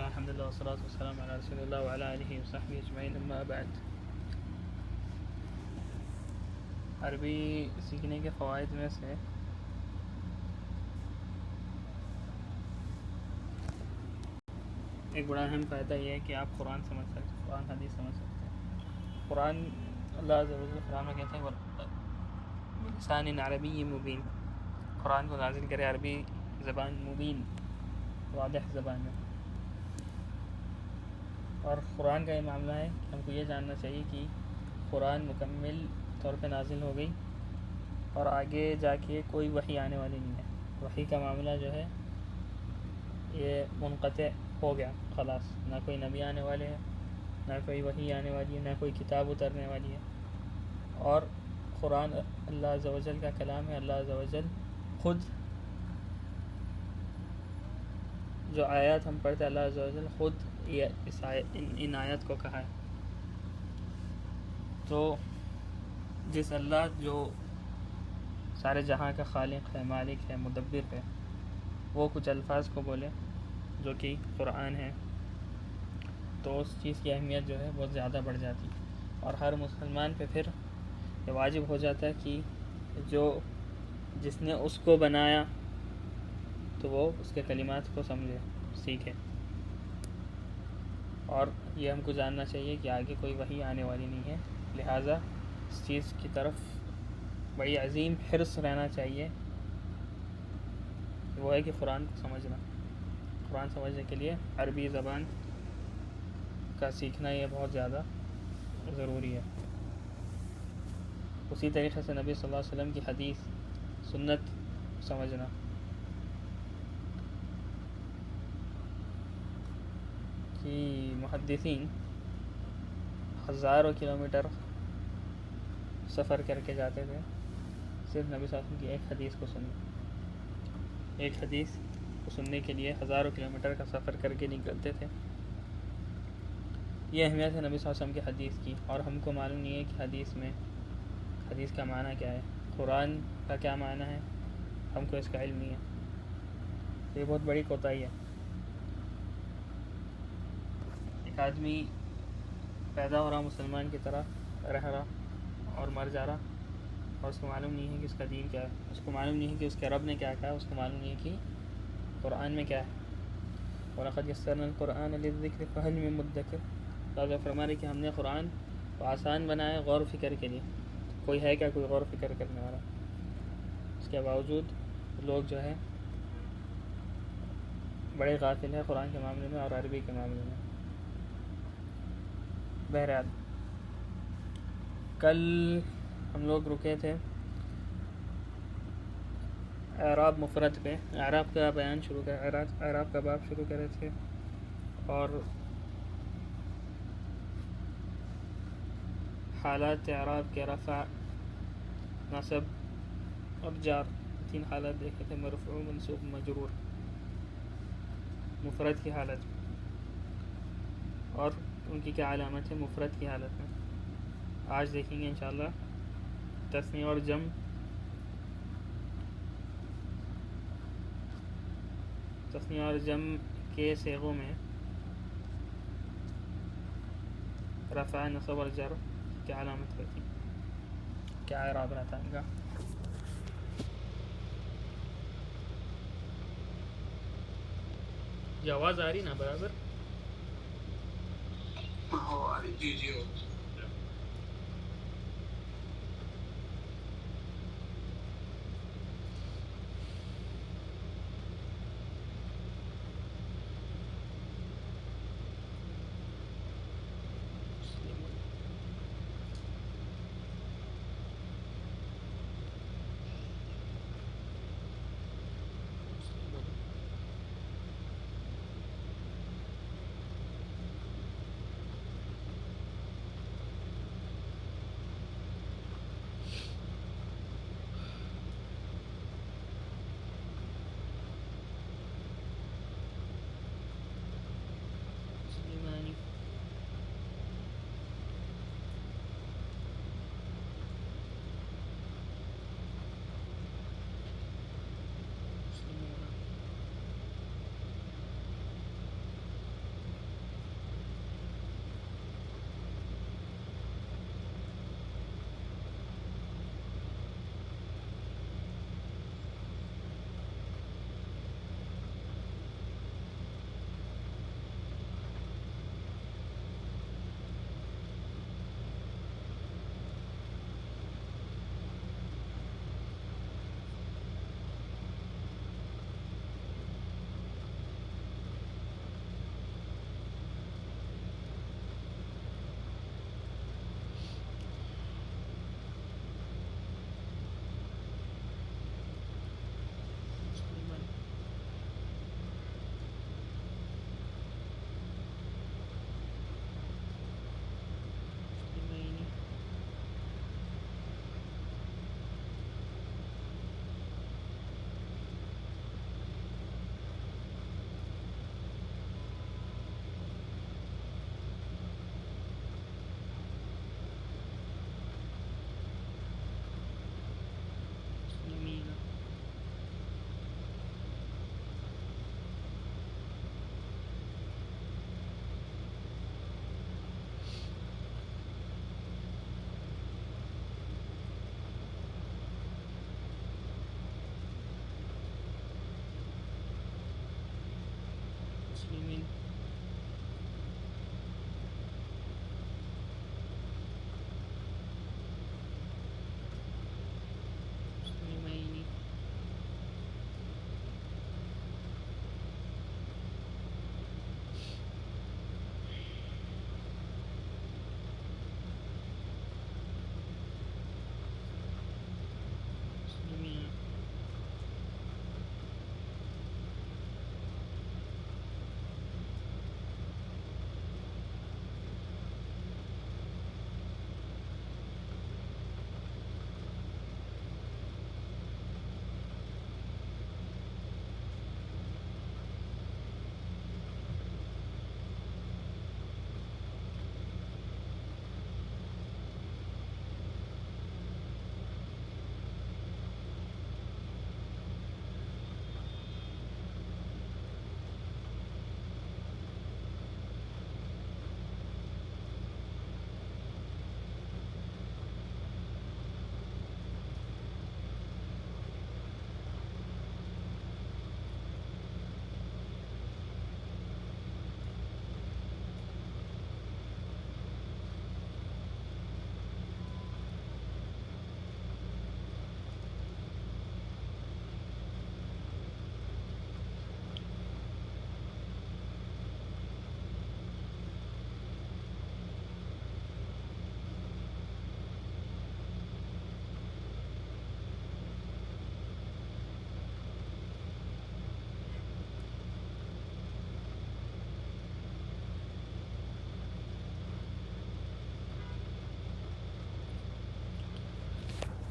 الحمدللہ والصلاۃ والسلام علی رسول اللہ وعلی آلہ وصحبہ اجمعین، اما بعد۔ عربی سیکھنے کے فوائد میں سے ایک بڑا اہم فائدہ یہ ہے کہ آپ قرآن سمجھ سکتے ہیں، قرآن حدیث سمجھ سکتے ہیں۔ قرآن اللہ عز و جل قرآن میں کہتے ہیں بلسان عربی مبین، قرآن کو نازل کرے عربی زبان مبین، واضح زبان میں۔ اور قرآن کا یہ معاملہ ہے کہ ہم کو یہ جاننا چاہیے کہ قرآن مکمل طور پہ نازل ہو گئی اور آگے جا کے کوئی وحی آنے والی نہیں ہے۔ وحی کا معاملہ جو ہے یہ منقطع ہو گیا، خلاص، نہ کوئی نبی آنے والے ہیں، نہ کوئی وحی آنے والی ہے، نہ کوئی کتاب اترنے والی ہے۔ اور قرآن اللہ عز و جل کا کلام ہے۔ اللہ عز و جل خود جو آیات ہم پڑھتے ہیں، اللہ عز و جل خود ان آیات کو کہا ہے۔ تو جس اللہ جو سارے جہاں کا خالق ہے، مالک ہے، مدبر ہے، وہ کچھ الفاظ کو بولے جو کہ قرآن ہے، تو اس چیز کی اہمیت جو ہے بہت زیادہ بڑھ جاتی ہے۔ اور ہر مسلمان پہ پھر یہ واجب ہو جاتا ہے کہ جس نے اس کو بنایا تو وہ اس کے کلمات کو سمجھے، سیکھے۔ اور یہ ہم کو جاننا چاہیے کہ آگے کوئی وحی آنے والی نہیں ہے، لہٰذا اس چیز کی طرف بڑی عظیم حرص رہنا چاہیے، وہ ہے کہ قرآن کو سمجھنا۔ قرآن سمجھنے کے لیے عربی زبان کا سیکھنا یہ بہت زیادہ ضروری ہے۔ اسی طریقے سے نبی صلی اللہ علیہ وسلم کی حدیث، سنت سمجھنا۔ کہ محدثین ہزاروں کلومیٹر سفر کر کے جاتے تھے صرف نبی صلی اللہ علیہ وسلم کی ایک حدیث کو سننے، ایک حدیث کو سننے کے لیے ہزاروں کلومیٹر کا سفر کر کے نکلتے تھے۔ یہ اہمیت ہے نبی صلی اللہ علیہ وسلم کی حدیث کی، اور ہم کو معلوم نہیں ہے کہ حدیث کا معنی کیا ہے، قرآن کا کیا معنی ہے، ہم کو اس کا علم نہیں ہے۔ یہ بہت بڑی کوتاہی ہے۔ ایک آدمی پیدا ہو رہا مسلمان کی طرح رہ رہا اور مر جا رہا، اور اس کو معلوم نہیں ہے کہ اس کا دین کیا ہے، اس کو معلوم نہیں ہے کہ اس کے رب نے کیا کہا، اس کو معلوم نہیں ہے کہ قرآن میں کیا ہے۔ وَلَقَدْ يَسَّرْنَا الْقُرْآنَ لِلذِّكْرِ فَهَلْ مِن مُدَّكِرٍ۔ اللہ فرما رہے کہ ہم نے قرآن کو آسان بنایا غور و فکر کے لیے، کوئی ہے کیا کوئی غور و فکر کرنے والا؟ اس کے باوجود لوگ جو ہے بڑے غافل ہیں قرآن کے معاملے میں اور عربی کے معاملے میں۔ بہرحال کل ہم لوگ رکے تھے اعراب مفرد پہ، اعراب کا بیان شروع کر، اعراب کا باب شروع کرے تھے، اور حالات اعراب کے رفع، نصب اور جار، تین حالات دیکھے تھے، مرفوع، منصوب، مجرور، مفرد کی حالت میں، اور ان کی کیا علامت ہے مفرد کی حالت میں۔ آج دیکھیں گے انشاءاللہ تثنیہ اور جمع، تثنیہ اور جمع کے صیغوں میں رفع، نصب اور جر کیا علامت رہتی، کیا اعراب رہتا ہے ان کا۔ یہ آواز آ رہی نا برابر؟ جی مسلمین، مسلمین، مسلمین.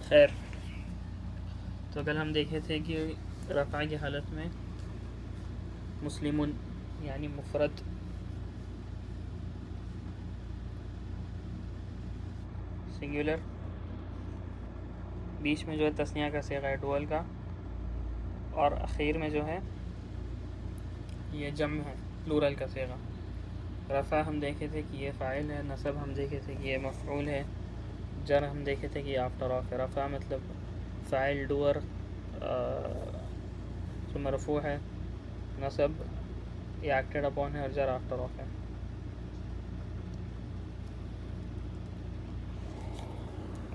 خیر، تو کل ہم دیکھے تھے کہ رفع کی حالت میں مسلمون یعنی مفرد سنگولر، بیچ میں جو ہے تثنیہ کا صیغہ ہے ڈوئل کا، اور اخیر میں جو ہے یہ جمع ہے پلورل کا صیغہ. رفع ہم دیکھے تھے کہ یہ فاعل ہے، نصب ہم دیکھے تھے کہ یہ مفعول ہے، جر ہم دیکھے تھے کہ یہ آفٹر آف ہے. رفع مطلب فاعل ڈور جو مرفوع ہے، نصب یہ ایکٹڈ اپون ہے، اور جر آفٹر آف ہے.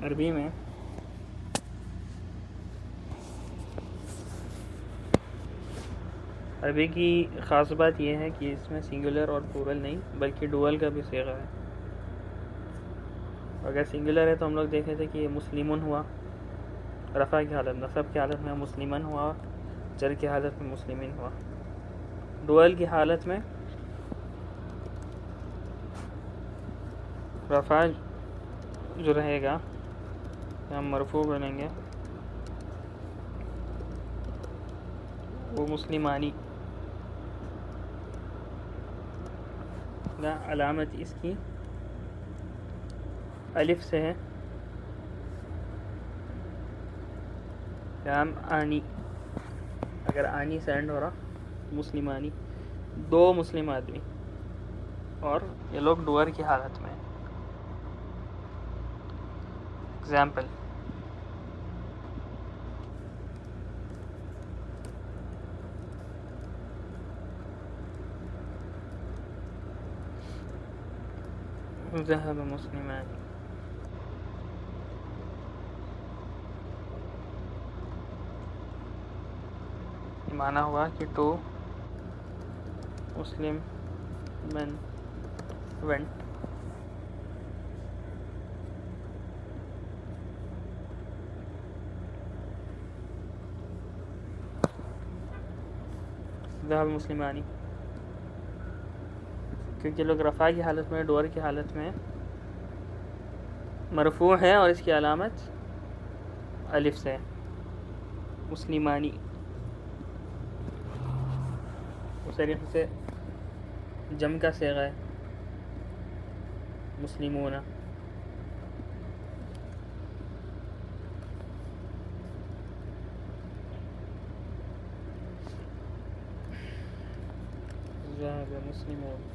عربی میں عربی کی خاص بات یہ ہے کہ اس میں سنگولر اور پلورل نہیں بلکہ ڈوئل کا بھی صیغہ ہے. اگر سنگولر ہے تو ہم لوگ دیکھے تھے کہ یہ مسلمون ہوا رفع کی حالت، نصب کی حالت میں مسلمن ہوا، جر کی حالت میں مسلمین ہوا. ڈوئل کی حالت میں رفع جو رہے گا ہم مرفوع بنیں گے وہ مسلمانی. علامت اس کی الف سے ہے، کام آنی، اگر آنی سینڈ ہو رہا مسلمانی، دو مسلم آدمی، اور یہ لوگ ڈوئر کی حالت میں. اگزامپل ذهب مسلمان، معنی ہوا کہ ٹو مسلم مین وینٹ. ذهب مسلمانی، کیونکہ لوگ رفع کی حالت میں ڈور کی حالت میں مرفوع ہے اور اس کی علامت الف سے مسلمانی. اس طریقے سے جمع کا صیغہ ہے مسلمون. ذهب مسلمون،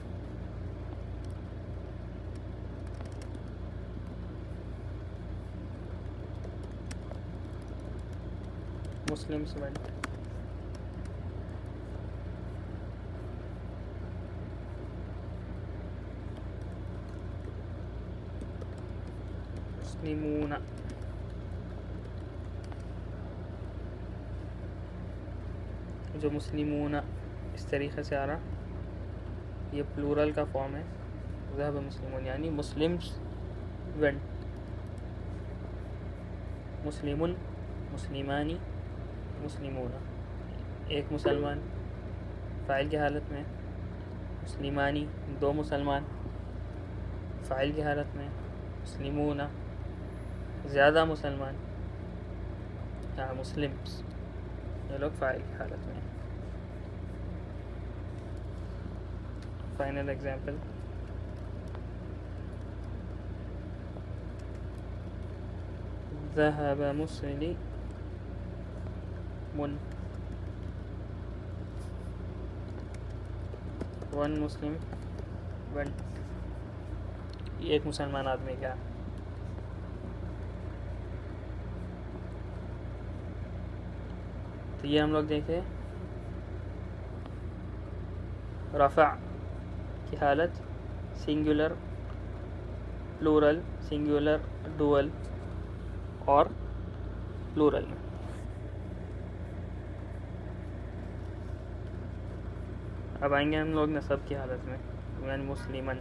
مسلم went. مسلمون. جو مسلمون اس طریقے سے آ رہا یہ پلورل کا فارم ہے. ذهب مسلمون یعنی مسلمس went. مسلمون مسلمانی مسلمون ایک مسلمان فاعل کی حالت میں. مسلمانی دو مسلمان فاعل کی حالت میں. مسلمون زیادہ مسلمان مسلمس یہ لوگ فاعل کی حالت میں. فائنل ایگزامپل ذهب مسلم ون مسلم went. یہ ایک مسلمان آدمی کا. تو یہ ہم لوگ دیکھیں رفع کی حالت سنگولر پلورل سنگولر ڈوئل اور پلورل میں. اب آئیں گے ہم لوگ نصب کی حالت میں یعنی مسلمن.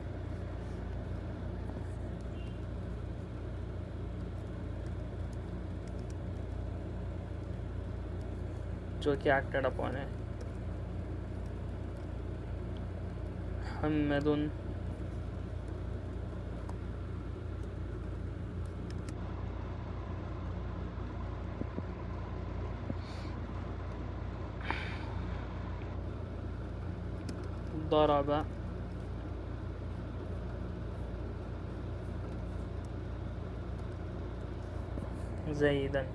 جو کہ ایکٹڈ اپون ہے. محمد ضرب زیدن.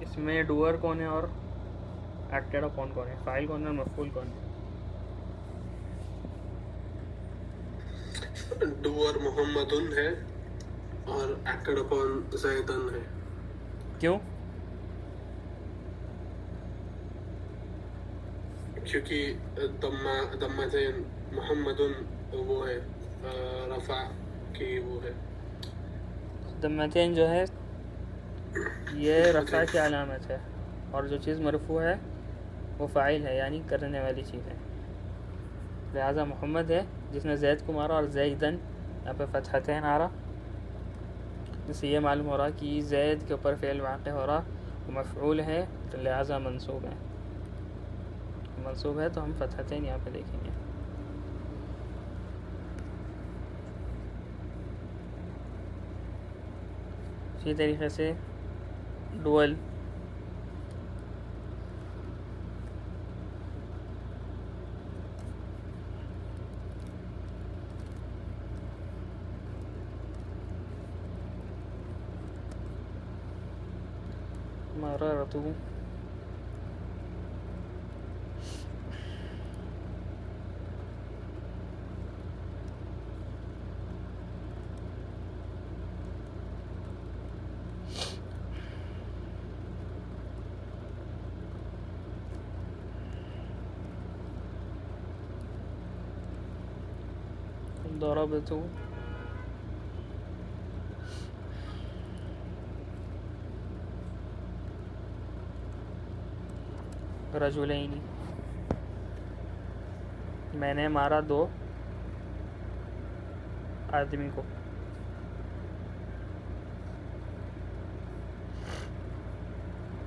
اس میں ڈوئر کون ہے اور ایکٹڈ اپون کون ہے؟ فاعل کون ہے اور مفعول کون ہے؟ ڈوئر محمد ہے اور ایکٹڈ اپون زیدن ہے. کیوں؟ کیونکہ دمتین محمد وہ ہے رفع کی وہ ہے. دمتین جو ہے یہ رفع کی علامت ہے اور جو چیز مرفوع ہے وہ فاعل ہے یعنی کرنے والی چیز ہے. لہذا محمد ہے جس نے زید کو مارا اور زیدن یہاں پہ فتحتین آ رہا. اس سے یہ معلوم ہو رہا کہ زید کے اوپر فعل واقع ہو رہا وہ مفعول ہے تو لہذا منصوب ہے. منصوب ہے تو ہم فتحتین یہاں پہ دیکھیں گے. اسی طریقے سے ڈوئل مررت ضربت رجلین. میں نے مارا دو آدمی کو.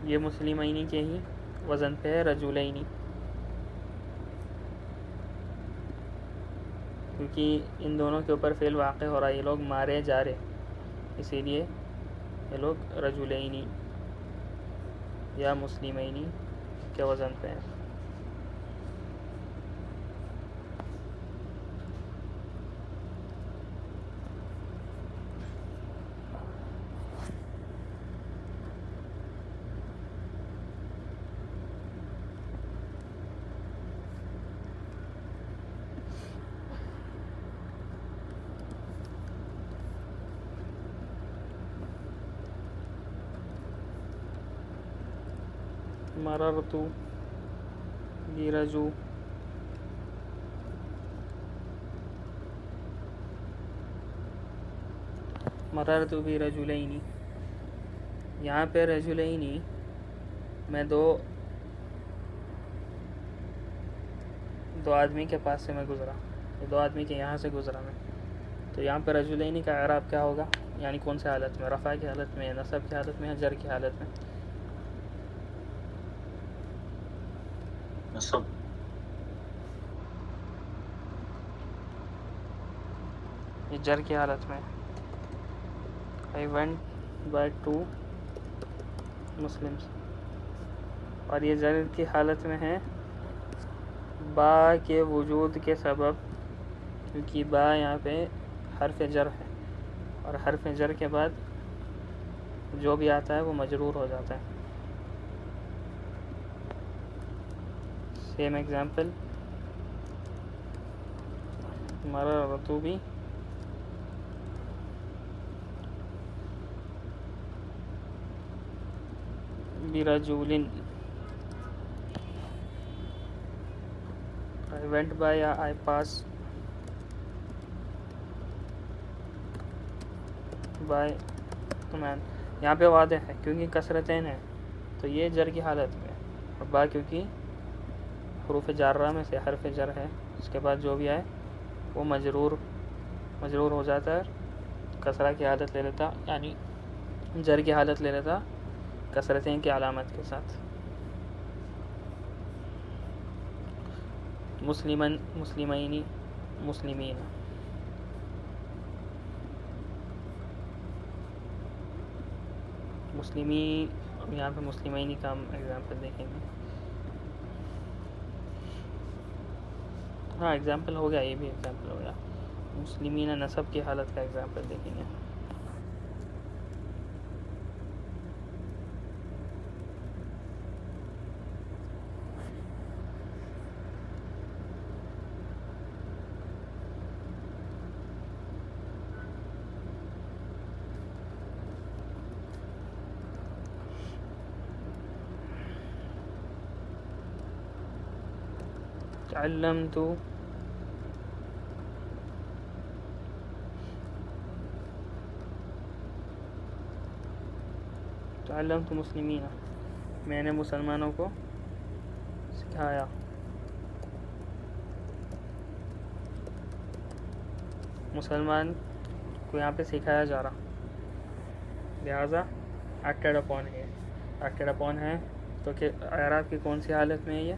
یہ مسلمینی کے ہی وزن پہ ہے رجلینی کیونکہ ان دونوں کے اوپر فعل واقع ہو رہا ہے. یہ لوگ مارے جا رہے اسی لیے یہ لوگ رجلینی یا مسلمینی کے وزن پہ ہیں. مررت برجو مررت برجلین، یہاں پہ رجلین میں دو آدمی کے پاس سے میں گزرا، دو آدمی کے یہاں سے گزرا میں، تو یہاں پہ رجلین کا اعراب کیا ہوگا؟ یعنی کون سے حالت میں؟ رفع کی حالت میں، نصب کی حالت میں، یا جر کی حالت میں؟ نصب. یہ جر کی حالت میں. I went by two Muslims، اور یہ جر کی حالت میں ہے با کے وجود کے سبب، کیونکہ با یہاں پہ حرف جر ہے، اور حرف جر کے بعد جو بھی آتا ہے وہ مجرور ہو جاتا ہے. سیم ایگزامپل، مررت برجل، I went by یا I passed by a man. یہاں پہ واضح ہے کیونکہ کثرتین ہیں، تو یہ جر کی حالت میں، اور با کیونکہ حروف جارہ میں سے حرف جر ہے، اس کے بعد جو بھی آئے وہ مجرور ہو جاتا ہے، کسرہ کی حالت لے لیتا، یعنی جر کی حالت لے لیتا کثرتین کی علامت کے ساتھ. مسلمین، مسلمین. مسلمی، یہاں پہ مسلمین کا ہم ایگزامپل دیکھیں گے. ہاں ایگزامپل ہو گیا، یہ بھی ایگزامپل ہو گیا. مسلمین نصب کی حالت کا ایگزامپل دیکھیں گے. تعلمت مسلمین، میں نے مسلمانوں کو سکھایا. مسلمان کو یہاں پہ سکھایا جا رہا، لہذا ایکٹڈ اپون ہے. ایکٹڈ اپون ہے تو کہ اعراب کی کون سی حالت میں ہے؟ یہ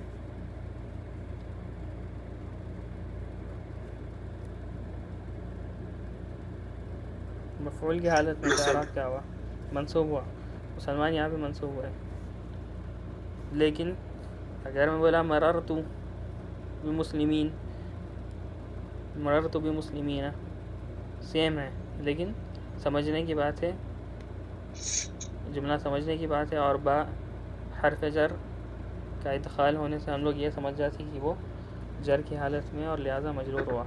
مفعول کی حالت میں. اعراب کیا ہوا؟ منصوب ہوا. مسلمان یہاں پہ منصوب ہوا ہے. لیکن اگر میں بولا مررت بمسلمین، مررت بمسلمین سیم ہے، لیکن سمجھنے کی بات ہے، جملہ سمجھنے کی بات ہے، اور با حرف جر کا ادخال ہونے سے ہم لوگ یہ سمجھ جاتے کہ وہ جر کی حالت میں اور لہذا مجرور ہوا.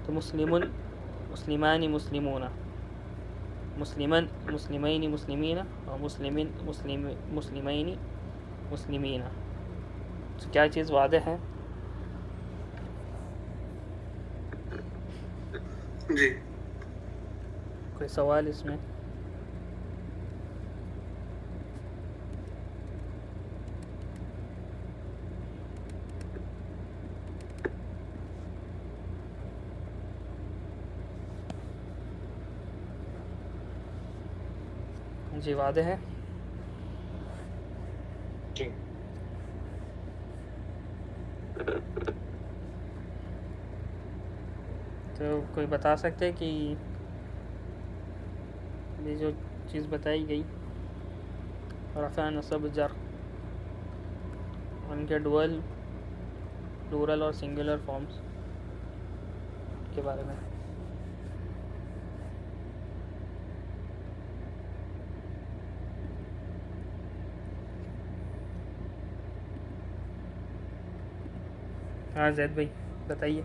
تو مسلمون، مسلمان، مسلمون، مسلمن، مسلمین، مسلمین، اور مسلمین، مسلمین، مسلمین. تو کیا چیز واضح ہے؟ جی. کوئی سوال اس میں؟ جی واضح ہے. جی. تو کوئی بتا سکتے کہ یہ جو چیز بتائی گئی رفع، نصب، جر، ان کے ڈوئل، پلورل اور سنگولر فارمز کے بارے میں؟ ہاں زید بھائی بتائیے.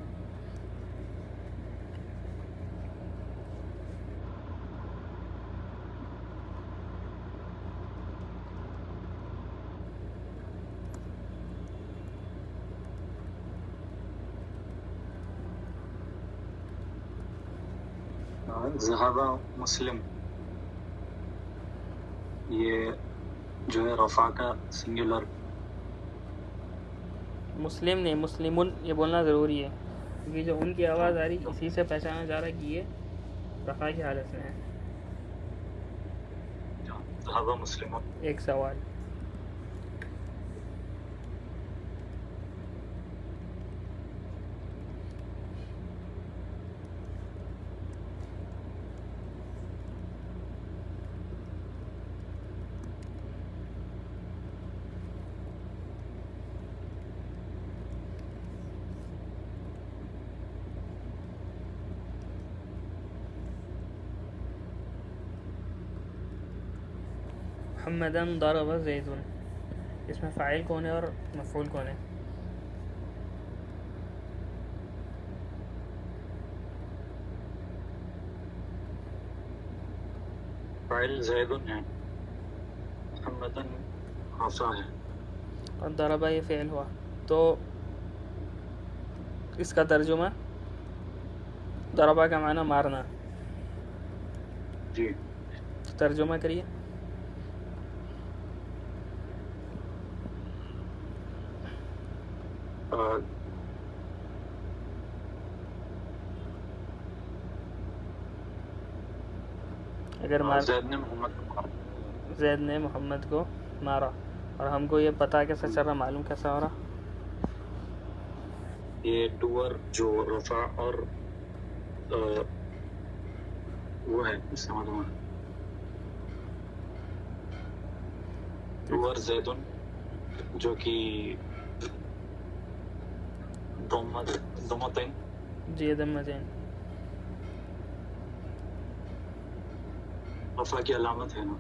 ذهب مسلم، یہ جو ہے رفع کا سنگولر. مسلم نہیں، مسلمون یہ بولنا ضروری ہے، کیونکہ جو ان کی آواز آ رہی اسی سے پہچانا جا رہا ہے کہ یہ رفع کی حالت میں ہے. ذهب مسلم. ایک سوال، محمدن ضرب زیدن، اس میں فاعل کون ہے اور مفعول کون ہے؟ فاعل زید ہے، محمد رفع ہے، اور ضربہ یہ فعل ہوا، تو اس کا ترجمہ ضربہ کا معنی مارنا، جی. ترجمہ کریے. اگر زید نے محمد کو مارا، اور ہم کو یہ پتا کیسے چل رہا، معلوم کیسا ہو رہا؟ یہ ڈوور جو رفع اور وہ ہے اس کا مطلب ڈوور زیدن جو کہ ضمتین، جی ضمتین رفع کی علامت ہے نا،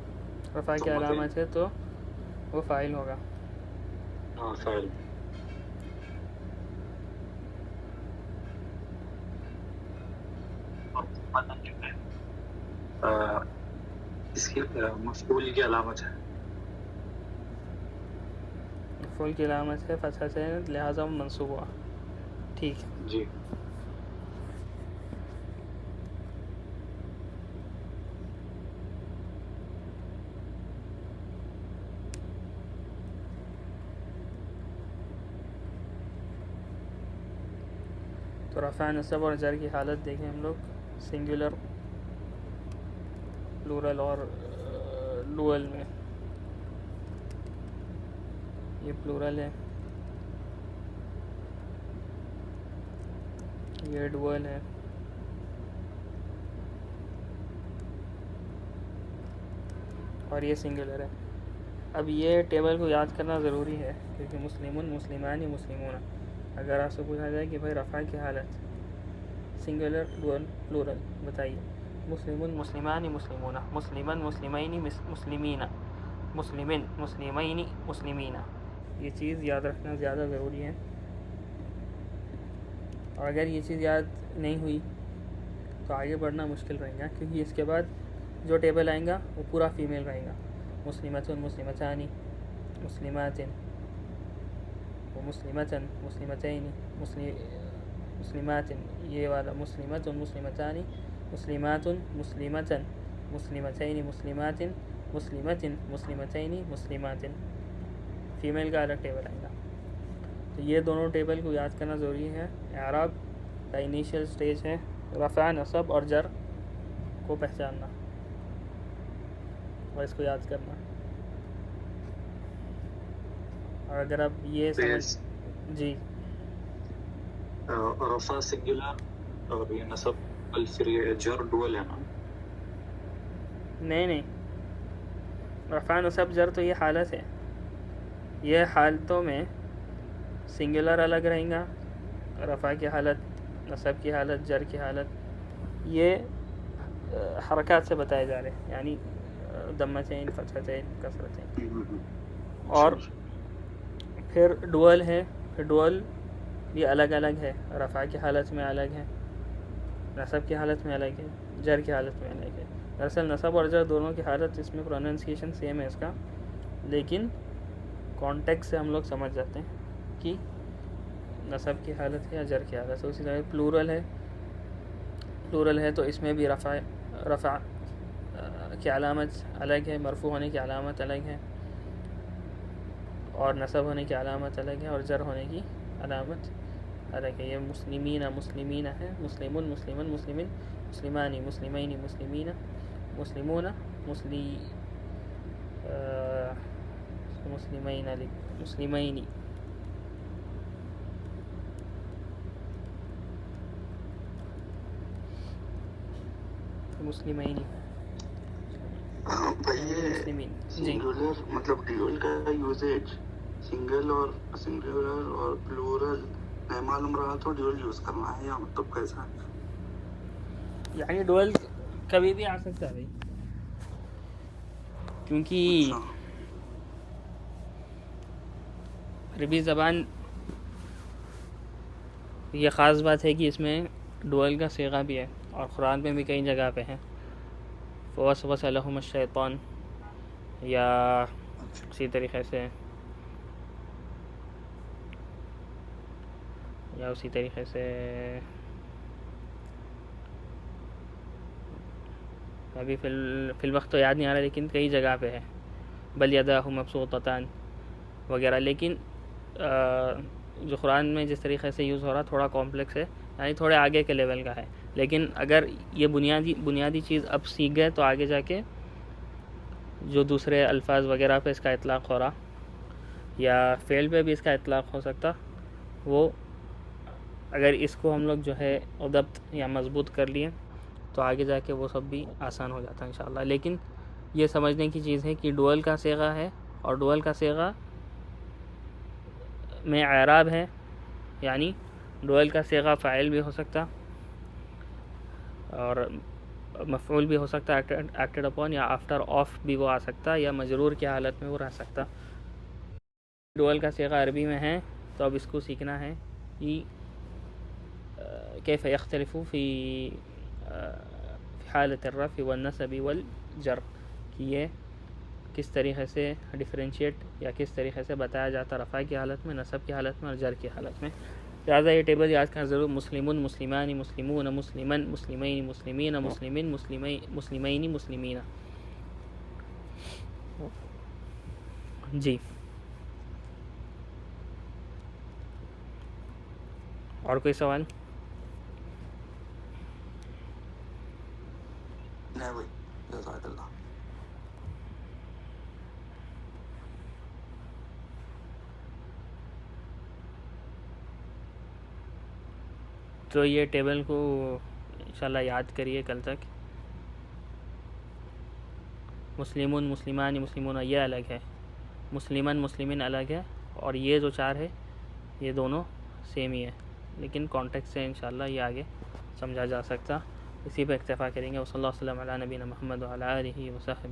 رفع کی علامت ہے تو وہ فاعل ہوگا. ہاں فاعل. اس کی مفعول کی علامت ہے، مفعول کی علامت ہے فتحہ سے، لہٰذا وہ منصوب ہوا. ٹھیک ہے جی. تو رفع نصب اور جر کی حالت دیکھیں ہم لوگ، سنگولر، پلورل اور ڈوئل میں. یہ پلورل ہے، یہ ڈوئل ہے، اور یہ سنگولر ہے. اب یہ ٹیبل کو یاد کرنا ضروری ہے، کیونکہ مسلمون، مسلمانی، مسلمون، اگر آپ سے پوچھا جائے کہ بھائی رفع کی حالت سنگولر، ڈوئل، پلورل بتائیے. مسلمون، مسلمانی، مسلمون، مسلمن، مسلمین، مسلمین، مسلمن، مسلمین، مسلمین، یہ چیز یاد رکھنا زیادہ ضروری ہے. اور اگر یہ چیز یاد نہیں ہوئی تو آگے بڑھنا مشکل رہے گا، کیونکہ اس کے بعد جو ٹیبل آئیں گا وہ پورا فیمیل رہے گا. مسلمتن، مسلمتانی، مسلماتن، مسلمتن، مسلمتین، مسلماتن، یہ والا مسلمتن، مسلمتانی، مسلماتن، مسلمتن، مسلمتین، مسلماتن، مسلمتن، مسلمتین، مسلماتن، فیمیل کا الگ ٹیبل آئے گا. تو یہ دونوں ٹیبل کو یاد کرنا ضروری ہے. اعراب کا انیشیل سٹیج ہے رفع، نصب اور جر کو پہچاننا اور اس کو یاد کرنا. اور اگر آپ یہ سمجھ، جی رفع سنگولر اور یہ نصب پھر یہ جر ڈوئل ہے نا؟ نہیں، رفع نصب جر تو یہ حالت ہے. یہ حالتوں میں سنگولر الگ رہیں گا، رفع کی حالت، نصب کی حالت، جر کی حالت، یہ حرکات سے بتائے جا رہے ہیں، یعنی ضمتین، فتحتین، کسرتین. اور پھر ڈوئل ہے، پھر ڈوئل بھی الگ الگ ہے، رفع کی حالت میں الگ ہے، نصب کی حالت میں الگ ہے، جر کی حالت میں الگ ہے. دراصل نصب اور جر دونوں کی حالت، اس میں پروننسیشن سیم ہے اس کا، لیکن کانٹیکٹ سے ہم لوگ سمجھ جاتے ہیں کہ نصب کی حالت ہے یا جر کی حالت ہے. اسی طرح پلورل ہے تو اس میں بھی رفع رفع کی علامت الگ ہے، مرفوع ہونے کی علامت الگ ہے، اور نصب ہونے کی علامت الگ ہے، اور جر ہونے کی علامت الگ ہے. یہ مسلمین مسلمین ہے، مسلمون مسلمن مسلمن، مسلمانی مسلمین مسلمین، مسلمون مسلمین مسلمین. مسلمین بھائی یہ مسلمین. جی سنگولر مطلب ڈیول کا یوزیج سنگل اور سنگولر اور پلورل نہیں معلوم رہا تو ڈیول یوز کرنا ہے یا مطلب کیسا ہے؟ یعنی ڈوئل کبھی بھی آ سکتا ہے بھائی، کیونکہ عربی زبان یہ خاص بات ہے کہ اس میں ڈوئل کا صیغہ بھی ہے، اور قرآن میں بھی کئی جگہ پہ ہے. فوسوس لہم الشیطان، یا اسی طریقے سے ابھی فی الوقت تو یاد نہیں آ رہا، لیکن کئی جگہ پہ ہے، بل یداہ مبسوطتان وغیرہ. لیکن جو قرآن میں جس طریقے سے یوز ہو رہا تھوڑا کمپلیکس ہے، یعنی تھوڑے آگے کے لیول کا ہے. لیکن اگر یہ بنیادی چیز اب سیکھ گئے تو آگے جا کے جو دوسرے الفاظ وغیرہ پہ اس کا اطلاق ہو رہا، یا فعل پہ بھی اس کا اطلاق ہو سکتا، وہ اگر اس کو ہم لوگ جو ہے ضبط یا مضبوط کر لیے تو آگے جا کے وہ سب بھی آسان ہو جاتا ہے انشاءاللہ. لیکن یہ سمجھنے کی چیز ہے کہ ڈوئل کا صیغہ ہے، اور ڈوئل کا صیغہ میں اعراب ہے، یعنی ڈوئل کا صیغہ فاعل بھی ہو سکتا اور مفعول بھی ہو سکتا، ایکٹڈ اپون، یا آفٹر آف بھی وہ آ سکتا، یا مجرور کی حالت میں وہ رہ سکتا. ڈوئل کا صیغہ عربی میں ہے تو اب اس کو سیکھنا ہے کہ کیف یختلف فی حالت الرفع والنصب والجر، کہ یہ کس طریقے سے ڈفرینشیٹ یا کس طریقے سے بتایا جاتا رفع کی حالت میں، نصب کی حالت میں اور جر کی حالت میں. لہٰذا یہ ٹیبل یاد کرنا ضرور. مسلمون مسلمان مسلمون مسلمن مسلمین مسلمین مسلمن مسلمین مسلمین. جی اور کوئی سوال؟ نہیں بھائی، جزاک اللہ. تو یہ ٹیبل کو انشاءاللہ یاد کریے کل تک. مسلمون مسلمان مسلمون یہ الگ ہے، مسلمن مسلمین الگ ہے، اور یہ جو چار ہے یہ دونوں سیم ہی ہے، لیکن کانٹیکٹ سے انشاءاللہ یہ آگے سمجھا جا سکتا. اسی پہ اکتفا کریں گے. وصلی اللہ وسلم علی نبینا محمد وعلی آلہ وصحبہ.